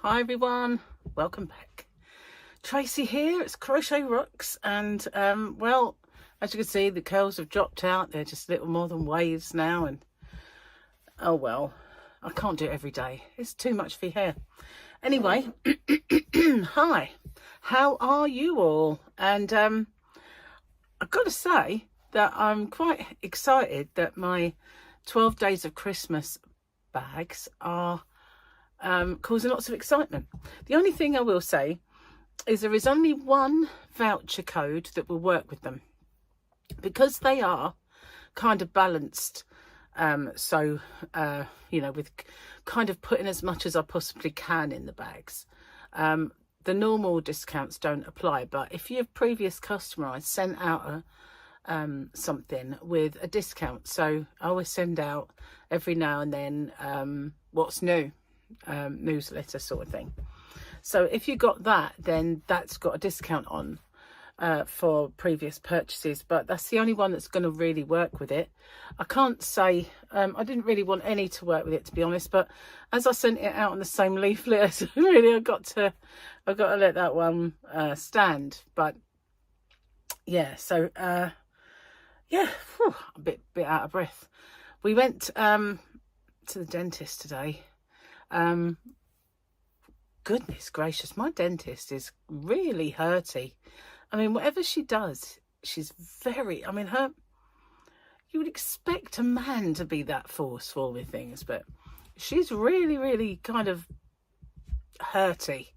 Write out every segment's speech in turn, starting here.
Hi everyone, welcome back. Tracy here, it's Crochet Rocks, and well, as you can see, the curls have dropped out. They're just little more than waves now, and oh well, I can't do it every day. It's too much for your hair. Anyway, hi, how are you all? And I've got to say that I'm quite excited that my 12 days of Christmas bags are causing lots of excitement. The only thing I will say is there is only one voucher code that will work with them, because they are kind of balanced, so you know, with kind of putting as much as I possibly can in the bags. The normal discounts don't apply, but if you're a previous customer, I sent out something with a discount, so I always send out every now and then what's new newsletter sort of thing. So if you got that, then that's got a discount on for previous purchases, but that's the only one that's going to really work with it. I can't say I didn't really want any to work with it, to be honest, but as I sent it out on the same leaflet, really I've got to let that one stand. But yeah, so yeah, whew, a bit out of breath. We went to the dentist today. Goodness gracious, my dentist is really hurty. I mean, whatever she does, she's very, I mean, you would expect a man to be that forceful with things, but she's really kind of hurty.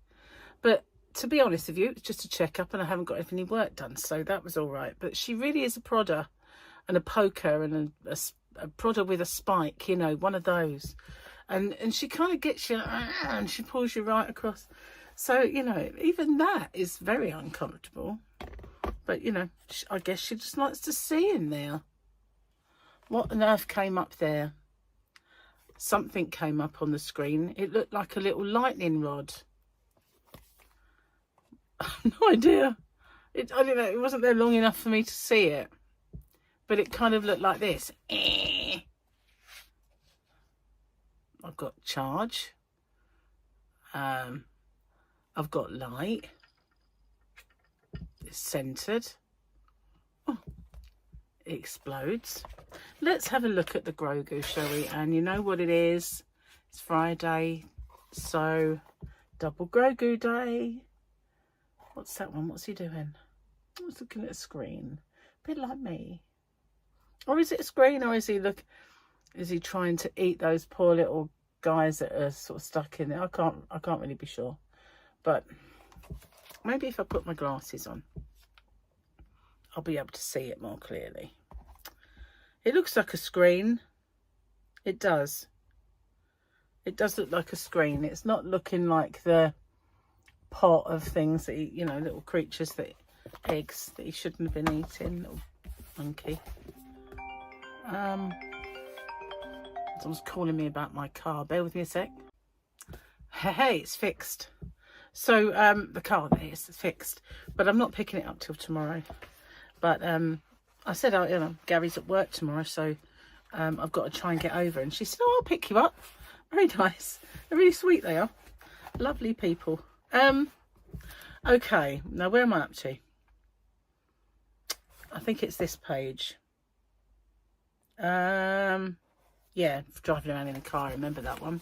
But to be honest with you, it's just a checkup and I haven't got any work done, so that was all right. But she really is a prodder and a poker and a prodder with a spike, you know, one of those. And she kind of gets you and she pulls you right across. So, you know, even that is very uncomfortable. But, you know, I guess she just likes to see in there. What on earth came up there? Something came up on the screen. It looked like a little lightning rod. No idea. I don't know. It wasn't there long enough for me to see it. But it kind of looked like this. I've got charge. I've got light. It's centered. Oh, it explodes. Let's have a look at the Grogu, shall we? And you know what it is? It's Friday, so double Grogu day. What's that one? What's he doing? He's looking at a screen. A bit like me. Or is it a screen, or is he trying to eat those poor little guys that are sort of stuck in there? I can't really be sure. But maybe if I put my glasses on, I'll be able to see it more clearly. It looks like a screen. It does. It does look like a screen. It's not looking like the pot of things that he, you know, little creatures, that eggs that he shouldn't have been eating. Little monkey. Someone's calling me about my car. Bear with me a sec. Hey, it's fixed. So the car there is fixed, but I'm not picking it up till tomorrow. But I said, you know, Gary's at work tomorrow, so I've got to try and get over. And she said, oh, I'll pick you up. Very nice. They're really sweet, they are. Lovely people. Okay, now where am I up to? I think it's this page. Yeah, driving around in a car, I remember that one.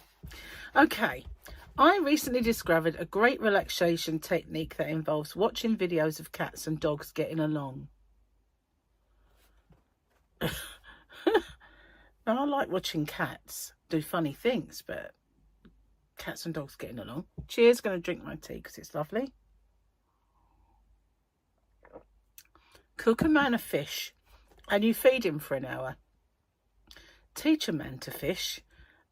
Okay, I recently discovered a great relaxation technique that involves watching videos of cats and dogs getting along. Now, I like watching cats do funny things, but cats and dogs getting along. Cheers, going to drink my tea because it's lovely. Cook a man a fish and you feed him for an hour. Teach a man to fish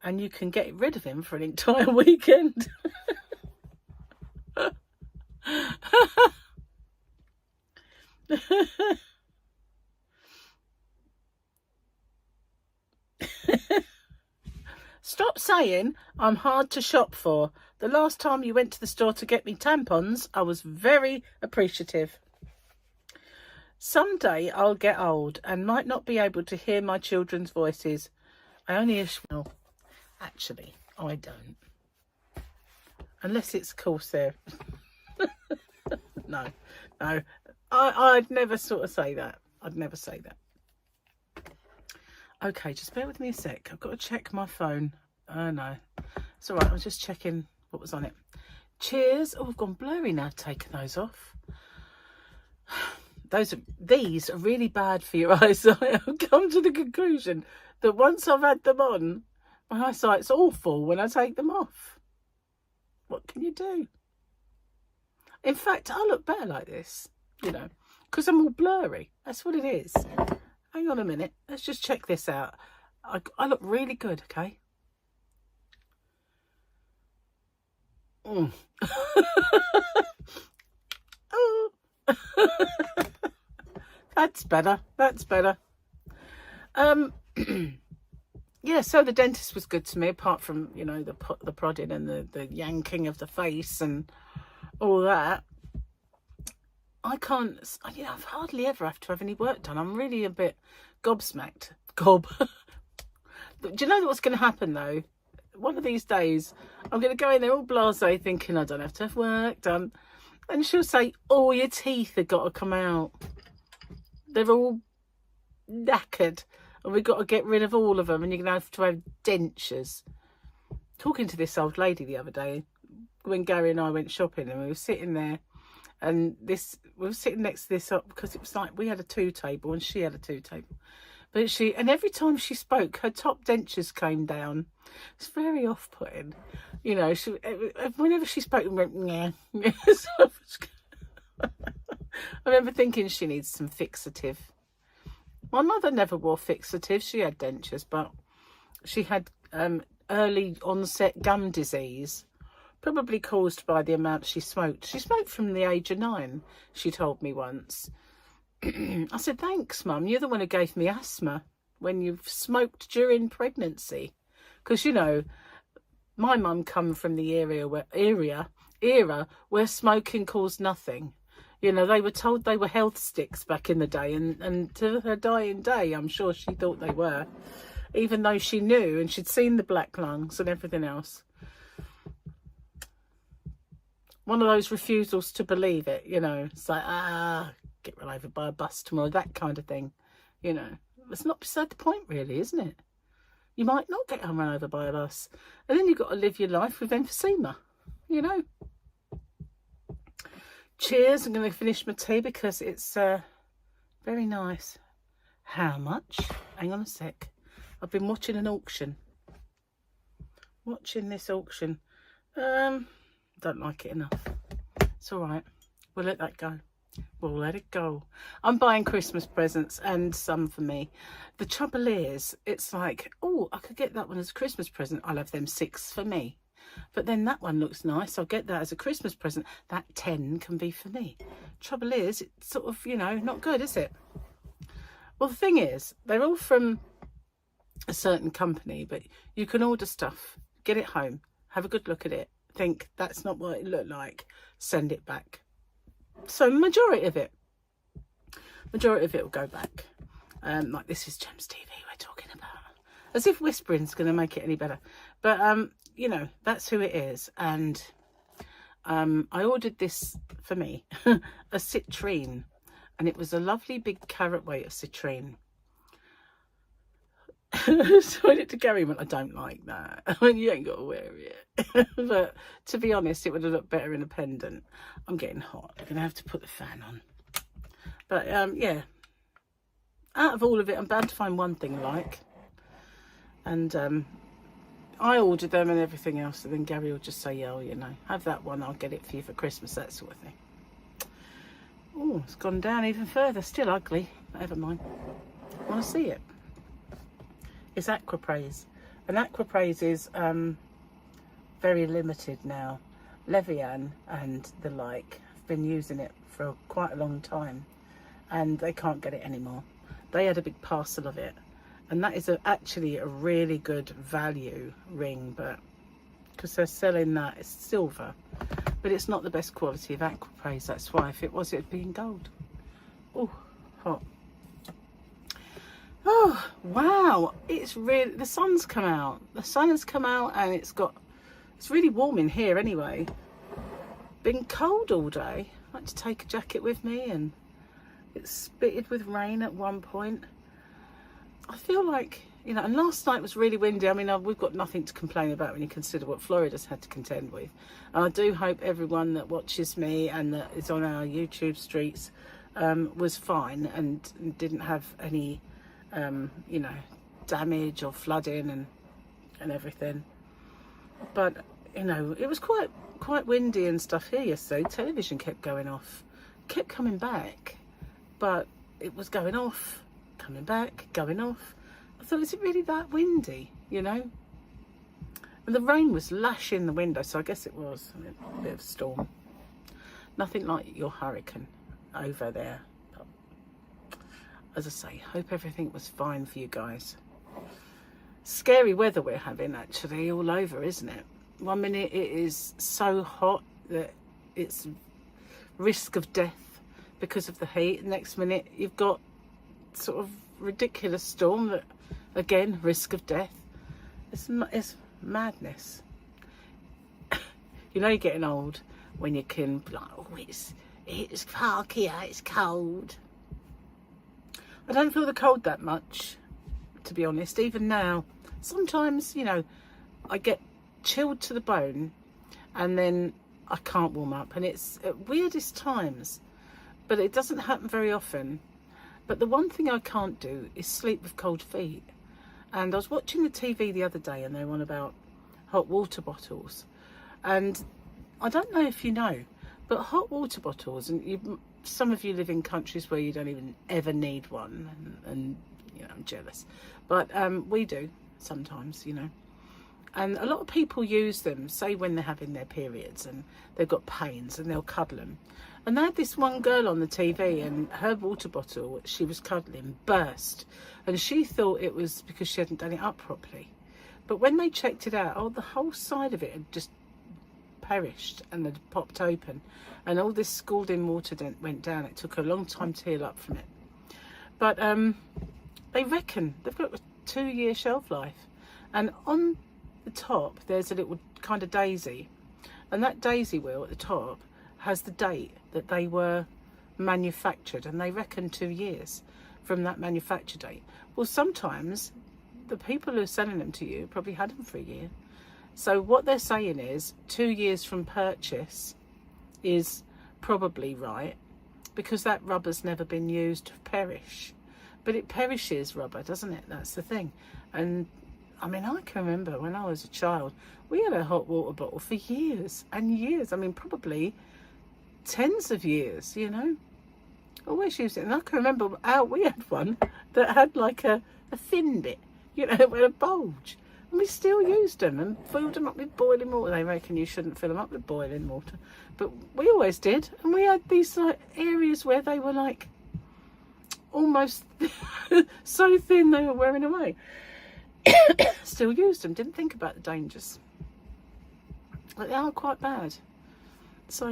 and you can get rid of him for an entire weekend. Stop saying I'm hard to shop for. The last time you went to the store to get me tampons, I was very appreciative. Someday I'll get old and might not be able to hear my children's voices. I only well, actually, I don't. unless it's Corsair. No, I'd never sort of say that. I'd never say that. Okay, just bear with me a sec. I've got to check my phone. Oh no, it's all right. I was just checking what was on it. Cheers. Oh, I've gone blurry now. Taking those off. These are really bad for your eyesight. I've come to the conclusion that once I've had them on, my eyesight's awful when I take them off. What can you do? In fact, I look better like this, you know, because I'm all blurry. That's what it is. Hang on a minute. Let's just check this out. I look really good, okay? Mm. Oh. That's better. That's better. Yeah, so the dentist was good to me, apart from, you know, the prodding and the yanking of the face and all that. I can't, you know, I've hardly ever have to have any work done. I'm really a bit gobsmacked. Do you know what's going to happen though? One of these days, I'm going to go in there all blasé thinking I don't have to have work done. And she'll say, oh, your teeth have got to come out. They're all knackered. And we've got to get rid of all of them. And you're going to have dentures. Talking to this old lady the other day, when Gary and I went shopping, and we were sitting there. And we were sitting next to this up because it was like we had a 2 table and she had a 2 table. But and every time she spoke, her top dentures came down. It's very off-putting. You know, whenever she spoke, it went, yeah. I remember thinking she needs some fixative. My mother never wore fixative. She had dentures, but she had early onset gum disease. Probably caused by the amount she smoked. She smoked from the age of 9, she told me once. I said, thanks, Mum. You're the one who gave me asthma when you've smoked during pregnancy. Because, you know, my mum come from the era where smoking caused nothing. You know, they were told they were health sticks back in the day. And to her dying day, I'm sure she thought they were. Even though she knew and she'd seen the black lungs and everything else. One of those refusals to believe it, you know. It's like, get run over by a bus tomorrow, that kind of thing. You know, it's not beside the point, really, isn't it? You might not get run over by a bus. And then you've got to live your life with emphysema, you know. Cheers. I'm going to finish my tea because it's very nice. How much? Hang on a sec. I've been watching an auction. Watching this auction. Don't like it enough. It's all right. We'll let that go. We'll let it go. I'm buying Christmas presents and some for me. The trouble is, it's like, oh, I could get that one as a Christmas present. I'll have them 6 for me. But then that one looks nice. I'll get that as a Christmas present. That 10 can be for me. Trouble is, it's sort of, you know, not good, is it? Well, the thing is, they're all from a certain company, but you can order stuff, get it home, have a good look at it. Think that's not what it looked like, send it back. So majority of it will go back. Like this is Gems TV we're talking about, as if whispering's going to make it any better. But you know, that's who it is. And I ordered this for me, a citrine, and it was a lovely big carat weight of citrine. So I did to Gary and went, I don't like that. I mean, you ain't got to wear it. But to be honest, it would have looked better in a pendant. I'm getting hot. I'm going to have to put the fan on. But yeah, out of all of it, I'm bound to find one thing I like. And I ordered them and everything else. And then Gary will just say, yeah, well, you know, have that one. I'll get it for you for Christmas, that sort of thing. Oh, it's gone down even further. Still ugly. Never mind. I want to see it. It's Aquapraise, and Aquapraise is very limited now. Levian and the like have been using it for quite a long time, and they can't get it anymore. They had a big parcel of it, and that is actually a really good value ring, but because they're selling that, it's silver, but it's not the best quality of Aquapraise. That's why. If it was, it'd be in gold. Oh, hot. Oh wow, it's really, the sun's come out. The sun has come out and it's got, It's really warm in here anyway. Been cold all day. I had to take a jacket with me, and it spitted with rain at one point. I feel like, you know, and last night was really windy. I mean, we've got nothing to complain about when you consider what Florida's had to contend with. And I do hope everyone that watches me and that is on our YouTube streets was fine and didn't have any, you know, damage or flooding and everything. But, you know, it was quite windy and stuff here yesterday. Television kept going off, kept coming back, but it was going off, coming back, going off. I thought, is it really that windy, you know? And the rain was lashing the window, so I guess it was a bit of a storm. Nothing like your hurricane over there. But as I say, hope everything was fine for you guys. Scary weather we're having actually all over, isn't it? One minute it is so hot that it's risk of death because of the heat. Next minute you've got sort of ridiculous storm that, again, risk of death. It's madness. You know you're getting old when you can be like, oh, it's dark here, it's cold. I don't feel the cold that much, to be honest. Even now, sometimes, you know, I get chilled to the bone and then I can't warm up, and it's at weirdest times, but it doesn't happen very often. But the one thing I can't do is sleep with cold feet. And I was watching the TV the other day and they were on about hot water bottles, and I don't know if you know, but hot water bottles, and some of you live in countries where you don't even ever need one, and you know, I'm jealous, but we do sometimes, you know. And a lot of people use them, say when they're having their periods and they've got pains, and they'll cuddle them. And they had this one girl on the TV, and her water bottle she was cuddling burst, and she thought it was because she hadn't done it up properly. But when they checked it out, oh, the whole side of it had just perished and had popped open, and all this scalding water went down. It took a long time to heal up from it. But they reckon they've got a 2-year shelf life, and on the top there's a little kind of daisy, and that daisy wheel at the top has the date that they were manufactured, and they reckon 2 years from that manufacture date. Well, sometimes the people who are selling them to you probably had them for a year. So what they're saying is 2 years from purchase is probably right, because that rubber's never been used to perish. But it perishes, rubber, doesn't it? That's the thing. And I mean, I can remember when I was a child, we had a hot water bottle for years and years. I mean, probably tens of years, you know. Always used it. And I can remember we had one that had like a thin bit, you know, with a bulge. And we still used them and filled them up with boiling water. They reckon you shouldn't fill them up with boiling water, but we always did. And we had these like areas where they were like almost so thin they were wearing away. Still used them, didn't think about the dangers, but they are quite bad. So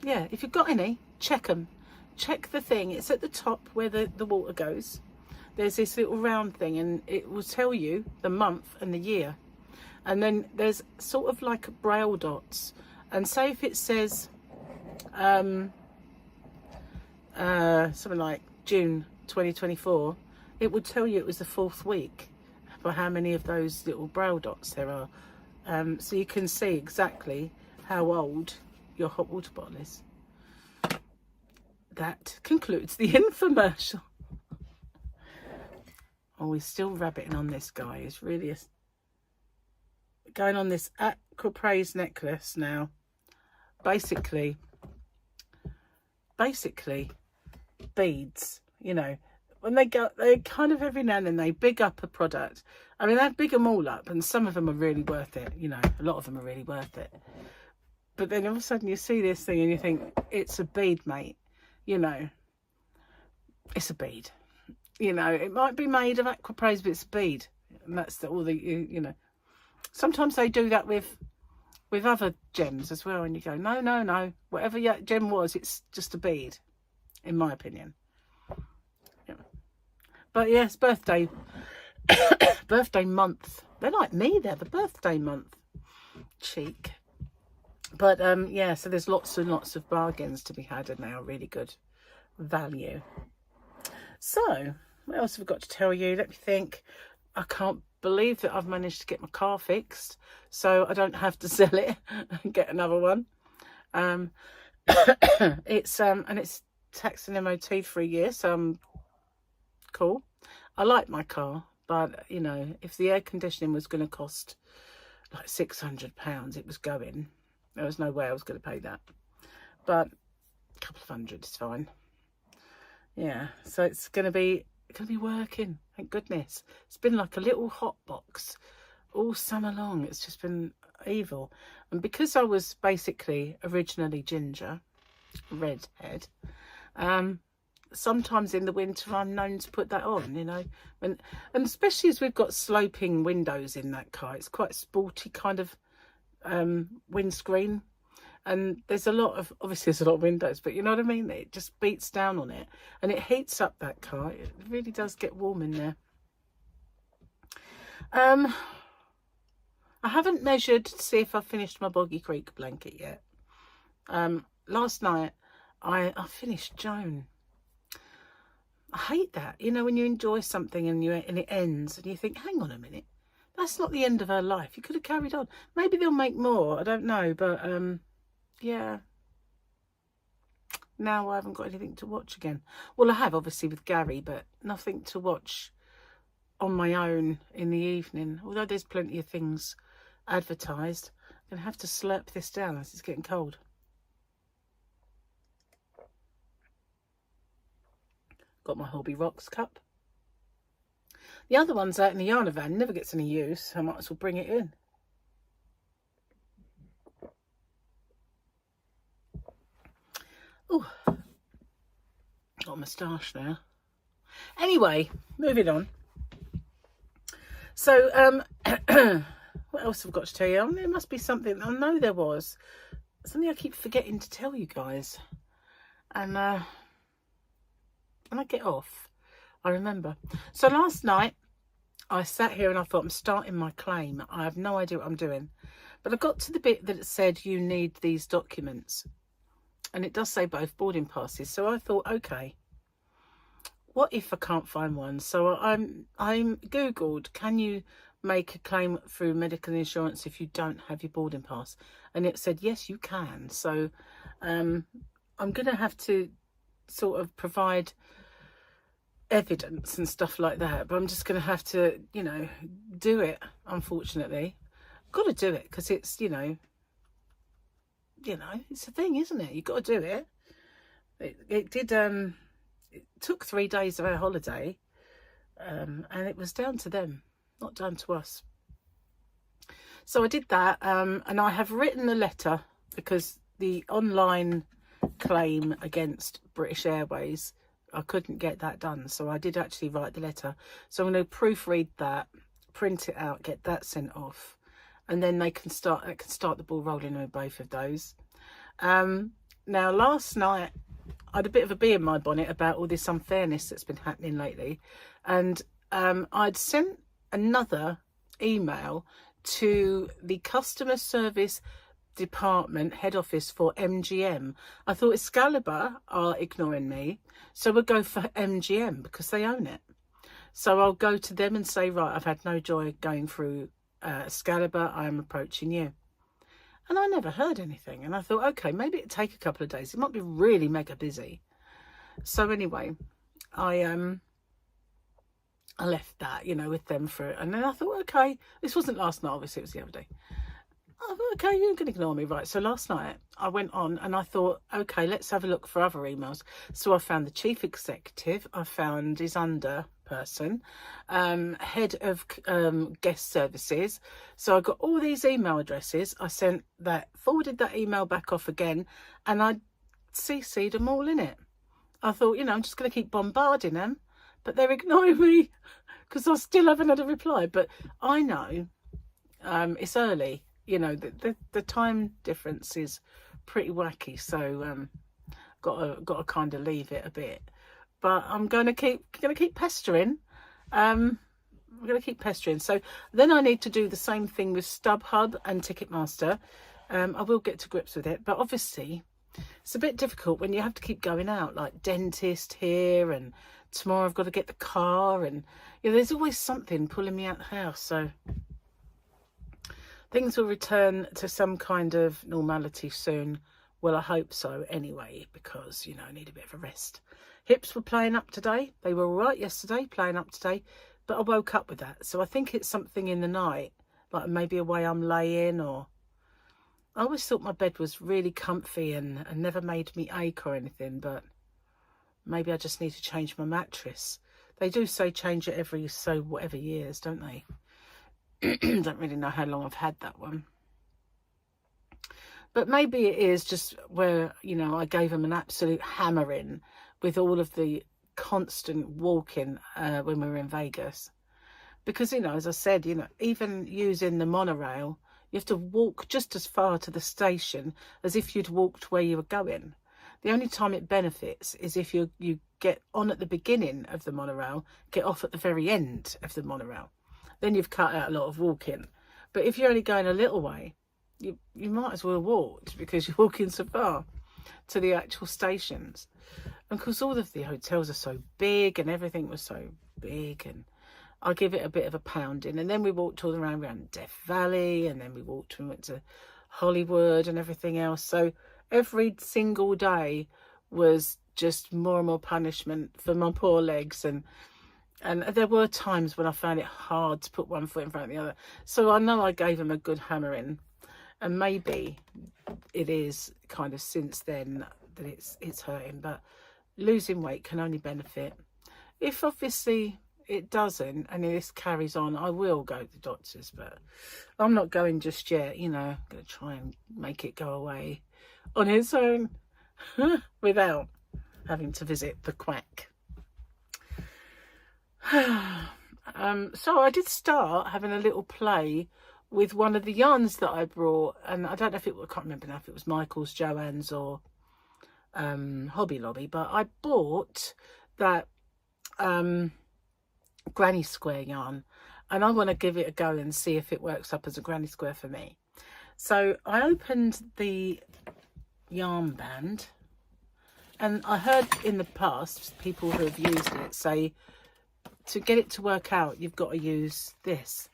yeah, if you've got any, check them. Check the thing. It's at the top where the water goes. There's this little round thing, and it will tell you the month and the year. And then there's sort of like braille dots, and say if it says something like June 2024, it would tell you it was the 4th week by how many of those little braille dots there are. So you can see exactly how old your hot water bottle is. That concludes the infomercial. Oh, we're still rabbiting on this guy. He's really going on this aquapraise necklace now. Basically beads, you know. When they kind of every now and then they big up a product. I mean, they big them all up, and some of them are really worth it, you know. A lot of them are really worth it. But then all of a sudden you see this thing and you think, it's a bead, mate. You know, it's a bead. You know, it might be made of aquapraise, but it's a bead. And that's all the, you know. Sometimes they do that with other gems as well. And you go, no. Whatever your gem was, it's just a bead, in my opinion. Yeah. But yes, birthday month. They're like me, they're the birthday month. cheek. But yeah, so there's lots and lots of bargains to be had, and they are really good value. So what else have I got to tell you? Let me think. I can't believe that I've managed to get my car fixed, so I don't have to sell it and get another one. It's and it's tax and MOT for a year, so I'm cool. I like my car, but you know, if the air conditioning was going to cost like £600, it was going. There was no way I was going to pay that. But a couple of hundred is fine. Yeah, so it's going to be working. Thank goodness. It's been like a little hot box all summer long. It's just been evil. And because I was basically originally ginger, redhead, sometimes in the winter I'm known to put that on, you know, and especially as we've got sloping windows in that car. It's quite sporty kind of windscreen, and there's a lot of windows, but you know what I mean, it just beats down on it and it heats up that car. It really does get warm in there. I haven't measured to see if I've finished my Boggy Creek blanket yet. Last night I finished Joan. I hate that, you know, when you enjoy something and it ends and you think, hang on a minute, that's not the end of her life. You could have carried on. Maybe they'll make more, I don't know, but yeah. Now I haven't got anything to watch again. Well, I have obviously with Gary, but nothing to watch on my own in the evening, although there's plenty of things advertised. I'm gonna have to slurp this down as it's getting cold. Got my Hobby Rocks cup. The other one's out in the yarn van, never gets any use, so I might as well bring it in. Oh, got a moustache now. Anyway, moving on. So, what else have I got to tell you? Oh, there must be something. I know there was something I keep forgetting to tell you guys, and when I get off, I remember. So last night I sat here and I thought, I'm starting my claim. I have no idea what I'm doing, but I got to the bit that it said you need these documents, and it does say both boarding passes. So I thought, okay, what if I can't find one? So I'm googled, can you make a claim through medical insurance if you don't have your boarding pass? And it said yes, you can. So I'm gonna have to sort of provide evidence and stuff like that, but I'm just gonna have to, you know, do it. Unfortunately, I've got to do it because it's, you know, it's a thing, isn't it? You've got to do it. It did. It took 3 days of our holiday, and it was down to them, not down to us. So I did that, and I have written a letter because the online claim against British Airways, I couldn't get that done. So I did actually write the letter. So I'm going to proofread that, print it out, get that sent off, and then they can start the ball rolling with both of those. Now last night I had a bit of a bee in my bonnet about all this unfairness that's been happening lately, and I'd sent another email to the customer service department head office for MGM. I thought Excalibur are ignoring me, so we'll go for MGM because they own it. So I'll go to them and say, right, I've had no joy going through Excalibur, I am approaching you. And I never heard anything, and I thought, okay, maybe it'd take a couple of days, it might be really mega busy. So anyway, I left that, you know, with them for it, and then I thought, okay, this wasn't last night, obviously it was the other day. I thought, okay, you're going to ignore me, right? So last night I went on and I thought, okay, let's have a look for other emails. So I found the chief executive, I found his under person, head of guest services. So I got all these email addresses. I forwarded that email back off again, and I CC'd them all in it. I thought, you know, I'm just going to keep bombarding them, but they're ignoring me because I still haven't had a reply. But I know it's early. You know, the time difference is pretty wacky, so got to kind of leave it a bit. But I'm gonna keep pestering. I'm going to keep pestering. So then I need to do the same thing with StubHub and Ticketmaster. I will get to grips with it, but obviously it's a bit difficult when you have to keep going out, like dentist here, and tomorrow I've got to get the car, and there's always something pulling me out the house. So things will return to some kind of normality soon. Well, I hope so anyway, because, I need a bit of a rest. Hips were playing up today. They were all right yesterday, playing up today, but I woke up with that. So I think it's something in the night, like maybe a way I'm laying, or I always thought my bed was really comfy and never made me ache or anything, but maybe I just need to change my mattress. They do say change it every so whatever years, don't they? Don't really know how long I've had that one. But maybe it is just where, I gave them an absolute hammering with all of the constant walking when we were in Vegas. Because, as I said, even using the monorail, you have to walk just as far to the station as if you'd walked where you were going. The only time it benefits is if you get on at the beginning of the monorail, get off at the very end of the monorail. Then you've cut out a lot of walking. But if you're only going a little way, you might as well have walked, because you're walking so far to the actual stations. And of course, all of the hotels are so big and everything was so big, and I give it a bit of a pounding. And then we walked all around Death Valley, and then we went to Hollywood and everything else. So every single day was just more and more punishment for my poor legs. And there were times when I found it hard to put one foot in front of the other. So I know I gave them a good hammering. And maybe it is kind of since then that it's hurting. But losing weight can only benefit. If obviously it doesn't, and this carries on, I will go to the doctors. But I'm not going just yet. I'm going to try and make it go away on its own without having to visit the quack. So I did start having a little play with one of the yarns that I brought, and I don't know if I can't remember now if it was Michael's, Joann's, or Hobby Lobby, but I bought that granny square yarn, and I want to give it a go and see if it works up as a granny square for me. So I opened the yarn band, and I heard in the past people who have used it say to get it to work out, you've got to use this.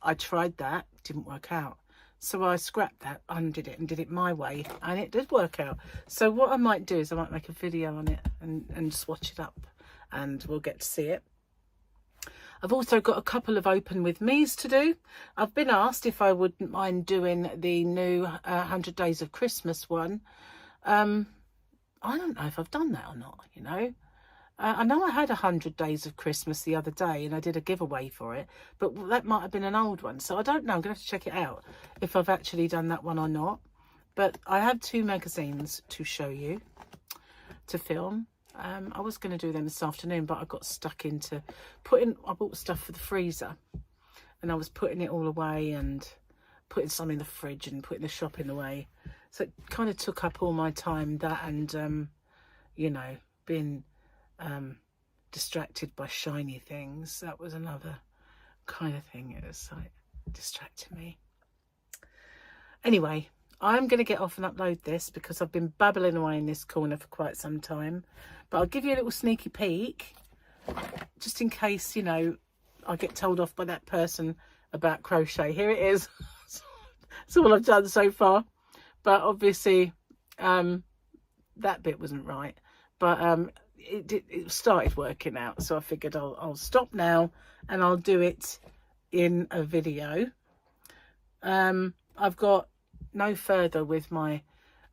I tried that, didn't work out. So I scrapped that, undid it, and did it my way, and it did work out. So what I might do is I might make a video on it and swatch it up, and we'll get to see it. I've also got a couple of open with me's to do. I've been asked if I wouldn't mind doing the new 100 Days of Christmas one. I don't know if I've done that or not, I know I had 100 Days of Christmas the other day, and I did a giveaway for it, but that might have been an old one. So I don't know. I'm going to have to check it out if I've actually done that one or not. But I have 2 magazines to show you, to film. I was going to do them this afternoon, but I got stuck into I bought stuff for the freezer, and I was putting it all away and putting some in the fridge and putting the shopping away. So it kind of took up all my time, that and, being distracted by shiny things. That was another kind of thing. It was like distracting me. Anyway, I'm going to get off and upload this because I've been babbling away in this corner for quite some time. But I'll give you a little sneaky peek, just in case, I get told off by that person about crochet. Here it is. That's all I've done so far. But obviously, that bit wasn't right. But it started working out, so I figured I'll stop now and I'll do it in a video. I've got no further with my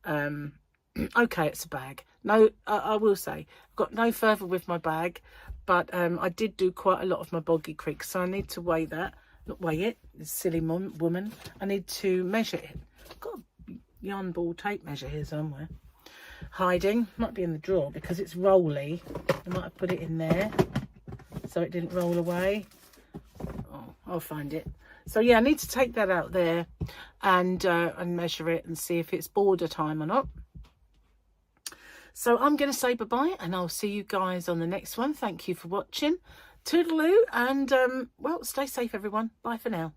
okay, it's a bag. No, I will say I've got no further with my bag, but I did do quite a lot of my boggy creek, so I need to weigh that. Not weigh it, this silly woman. I need to measure it. I've got a yarn ball tape measure here somewhere. Hiding, might be in the drawer because it's rolly. I might have put it in there so it didn't roll away. Oh, I'll find it. So yeah, I need to take that out there and measure it and see if it's border time or not. So I'm going to say bye-bye, and I'll see you guys on the next one. Thank you for watching. Toodaloo, and well, stay safe everyone. Bye for now.